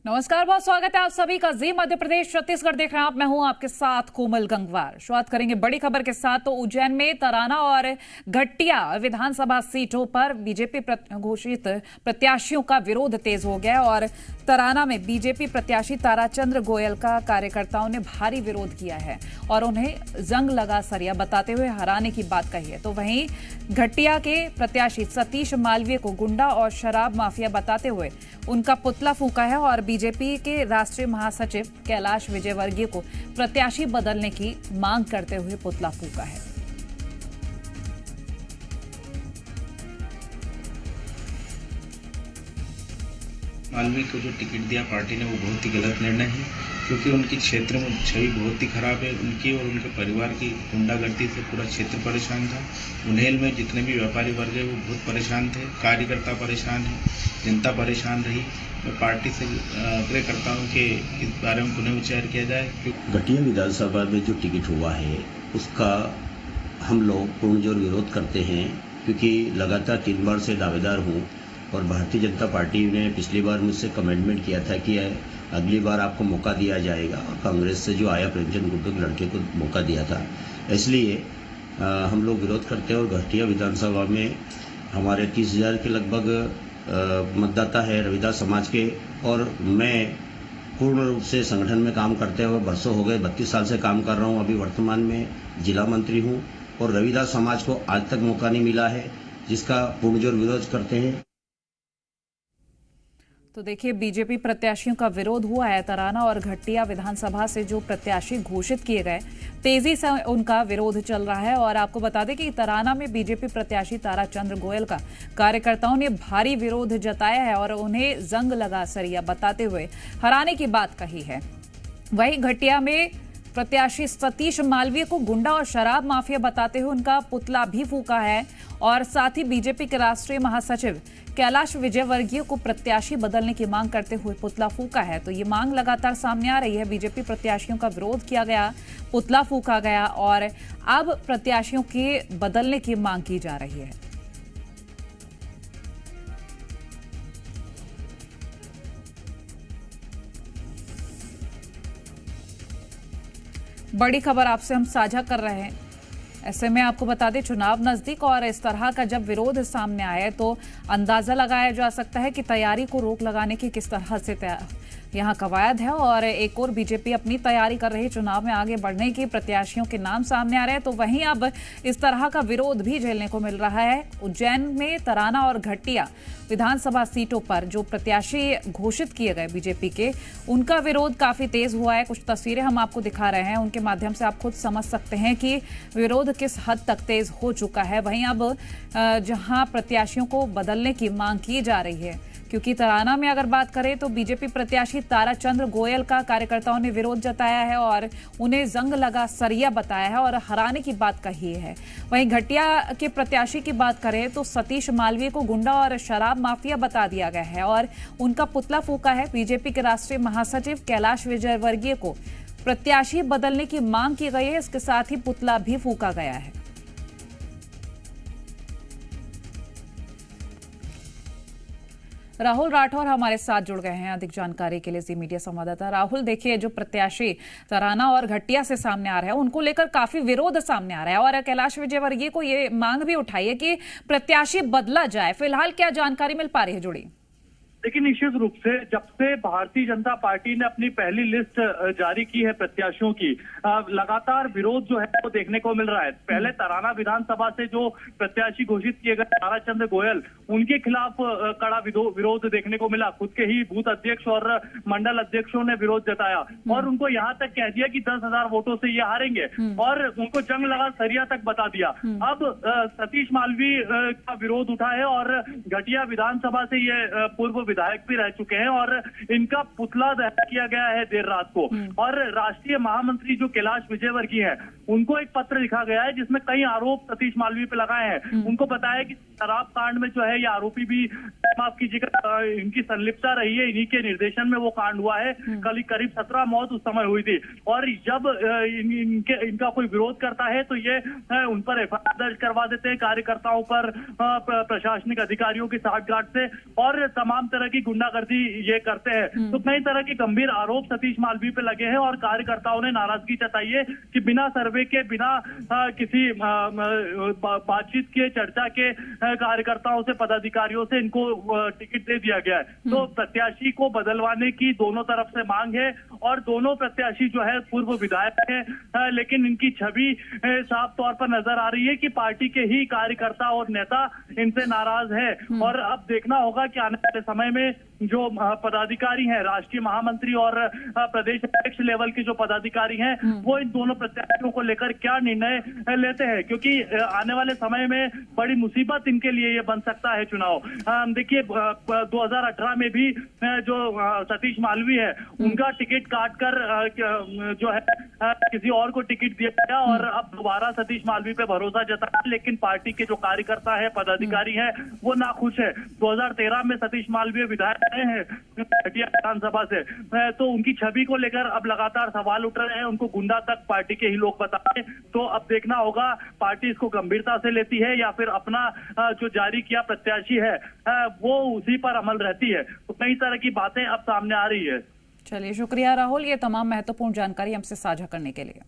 नमस्कार, बहुत स्वागत है आप सभी का जी मध्य प्रदेश छत्तीसगढ़ देख रहे हैं आप। मैं हूं आपके साथ कोमल गंगवार। शुरुआत करेंगे बड़ी खबर के साथ। तो उज्जैन में तराना और घटिया विधानसभा सीटों पर बीजेपी घोषित प्रत्याशियों का विरोध तेज हो गया और तराना में बीजेपी प्रत्याशी ताराचंद्र गोयल का कार्यकर्ताओं ने भारी विरोध किया है और उन्हें जंग लगा सरिया बताते हुए हराने की बात कही है। तो वहीं घटिया के प्रत्याशी सतीश मालवीय को गुंडा और शराब माफिया बताते हुए उनका पुतला फूंका है और बीजेपी के राष्ट्रीय महासचिव कैलाश विजयवर्गीय को प्रत्याशी बदलने की मांग करते हुए पुतला फूंका है। मालवीय को जो टिकट दिया पार्टी ने वो बहुत ही गलत निर्णय है, क्योंकि उनकी क्षेत्र में छवि बहुत ही खराब है। उनकी और उनके परिवार की गुंडागर्दी से पूरा क्षेत्र परेशान था। उन्हेल में जितने भी व्यापारी वर्ग है वो बहुत परेशान थे, कार्यकर्ता परेशान है, जनता परेशान रही। मैं पार्टी से आग्रह करता हूँ कि इस बारे में पुनः विचार किया जाए। घटिया विधानसभा में जो टिकट हुआ है उसका हम लोग पूर्णजोर विरोध करते हैं, क्योंकि लगातार 3 बार से दावेदार हूँ और भारतीय जनता पार्टी ने पिछली बार मुझसे कमिटमेंट किया था कि अगली बार आपको मौका दिया जाएगा, और कांग्रेस से जो आया प्रेमचंद गुड्डू के लड़के को मौका दिया था। इसलिए हम लोग विरोध करते हैं। और घटिया विधानसभा में हमारे 30,000 के लगभग मतदाता है रविदास समाज के, और मैं पूर्ण रूप से संगठन में काम करते हुए बरसों हो गए, 32 साल से काम कर रहा हूं। अभी वर्तमान में जिला मंत्री हूं और रविदास समाज को आज तक मौका नहीं मिला है, जिसका पूर्णजोर विरोध करते हैं। तो देखिए, बीजेपी प्रत्याशियों का विरोध हुआ है। तराना और घटिया विधानसभा से जो प्रत्याशी घोषित किए गए, तेजी से उनका विरोध चल रहा है। और आपको बता दें कि तराना में बीजेपी प्रत्याशी ताराचंद्र गोयल का कार्यकर्ताओं ने भारी विरोध जताया है और उन्हें जंग लगा सरिया बताते हुए हराने की बात कही है। वहीं घटिया में प्रत्याशी सतीश मालवीय को गुंडा और शराब माफिया बताते हुए उनका पुतला भी फूंका है और साथ ही बीजेपी के राष्ट्रीय महासचिव कैलाश विजयवर्गीय को प्रत्याशी बदलने की मांग करते हुए पुतला फूंका है। तो ये मांग लगातार सामने आ रही है। बीजेपी प्रत्याशियों का विरोध किया गया, पुतला फूंका गया और अब प्रत्याशियों के बदलने की मांग की जा रही है। बड़ी खबर आपसे हम साझा कर रहे हैं। ऐसे में आपको बता दें, चुनाव नजदीक और इस तरह का जब विरोध सामने आए तो अंदाजा लगाया जा सकता है कि तैयारी को रोक लगाने की किस तरह से यहाँ कवायद है। और एक और बीजेपी अपनी तैयारी कर रही, चुनाव में आगे बढ़ने की प्रत्याशियों के नाम सामने आ रहे हैं, तो वहीं अब इस तरह का विरोध भी झेलने को मिल रहा है। उज्जैन में तराना और घटिया विधानसभा सीटों पर जो प्रत्याशी घोषित किए गए बीजेपी के, उनका विरोध काफी तेज हुआ है। कुछ तस्वीरें हम आपको दिखा रहे हैं, उनके माध्यम से आप खुद समझ सकते हैं कि विरोध किस हद तक तेज हो चुका है। वहीं अब जहां प्रत्याशियों को बदलने की मांग की जा रही है, क्योंकि तराना में अगर बात करें तो बीजेपी प्रत्याशी ताराचंद्र गोयल का कार्यकर्ताओं ने विरोध जताया है और उन्हें जंग लगा सरिया बताया है और हराने की बात कही है। वहीं घटिया के प्रत्याशी की बात करें तो सतीश मालवीय को गुंडा और शराब माफिया बता दिया गया है और उनका पुतला फूंका है। बीजेपी के राष्ट्रीय महासचिव कैलाश विजयवर्गीय को प्रत्याशी बदलने की मांग की गई है, इसके साथ ही पुतला भी फूंका गया है। राहुल राठौर हमारे साथ जुड़ गए हैं अधिक जानकारी के लिए, जी मीडिया संवाददाता। राहुल, देखिए, जो प्रत्याशी तराना और घटिया से सामने आ रहे हैं उनको लेकर काफी विरोध सामने आ रहा है और कैलाश विजयवर्गीय को ये मांग भी उठाई है कि प्रत्याशी बदला जाए। फिलहाल क्या जानकारी मिल पा रही है जुड़ी? लेकिन निश्चित रूप से जब से भारतीय जनता पार्टी ने अपनी पहली लिस्ट जारी की है प्रत्याशियों की, लगातार विरोध जो है वो देखने को मिल रहा है। पहले तराना विधानसभा से जो प्रत्याशी घोषित किए गए ताराचंद्र गोयल, उनके खिलाफ कड़ा विरोध देखने को मिला। खुद के ही बूथ अध्यक्ष और मंडल अध्यक्षों ने विरोध जताया और उनको यहाँ तक कह दिया कि 10,000 वोटों से ये हारेंगे और उनको जंग लगा सरिया तक बता दिया। अब सतीश मालवीय का विरोध उठा है और घटिया विधानसभा से ये पूर्व विधायक भी रह चुके हैं और इनका पुतला दहन किया गया है देर रात को। और राष्ट्रीय महामंत्री जो कैलाश विजयवर्गीय है, उनको एक पत्र लिखा गया है जिसमें कई आरोप सतीश मालवीय पे लगाए हैं। उनको बताया कि शराब कांड में जो है ये आरोपी भी, माफ कीजिएगा, इनकी संलिप्तता रही है, इन्हीं के निर्देशन में वो कांड हुआ है। करीब 17 मौत उस समय हुई थी और जब इनका कोई विरोध करता है तो ये उन पर एफआईआर दर्ज करवा देते हैं, कार्यकर्ताओं पर, प्रशासनिक अधिकारियों की साठगांठ से, और तमाम तरह की गुंडागर्दी ये करते हैं। तो कई तरह के गंभीर आरोप सतीश मालवीय पे लगे हैं और कार्यकर्ताओं ने नाराजगी जताई है कि बिना सर्वे के, बिना किसी बातचीत के, चर्चा के, कार्यकर्ताओं से, पदाधिकारियों से इनको टिकट दे दिया गया है। तो प्रत्याशी को बदलवाने की दोनों तरफ से मांग है और दोनों प्रत्याशी जो है पूर्व विधायक हैं, लेकिन इनकी छवि साफ तौर पर नजर आ रही है कि पार्टी के ही कार्यकर्ता और नेता इनसे नाराज है। और अब देखना होगा कि आने वाले समय में जो पदाधिकारी हैं, राष्ट्रीय महामंत्री और प्रदेश अध्यक्ष लेवल के जो पदाधिकारी हैं, वो इन दोनों प्रत्याशियों को लेकर क्या निर्णय लेते हैं, क्योंकि आने वाले समय में बड़ी मुसीबत इनके लिए ये बन सकता है चुनाव। देखिए 2018 में भी जो सतीश मालवीय है उनका टिकट काटकर जो है किसी और को टिकट दिया गया और अब दोबारा सतीश मालवीय पे भरोसा जताया, लेकिन पार्टी के जो कार्यकर्ता है, पदाधिकारी है, वो नाखुश है। 2013 में सतीश मालवीय विधायक हैं हटिया विधानसभा से, तो उनकी छवि को लेकर अब लगातार सवाल उठ रहे हैं, उनको गुंडा तक पार्टी के ही लोग बताते। तो अब देखना होगा पार्टी इसको गंभीरता से लेती है या फिर अपना जो जारी किया प्रत्याशी है वो उसी पर अमल रहती है। तो कई तरह की बातें अब सामने आ रही है। चलिए, शुक्रिया राहुल, ये तमाम महत्वपूर्ण जानकारी हमसे साझा करने के लिए।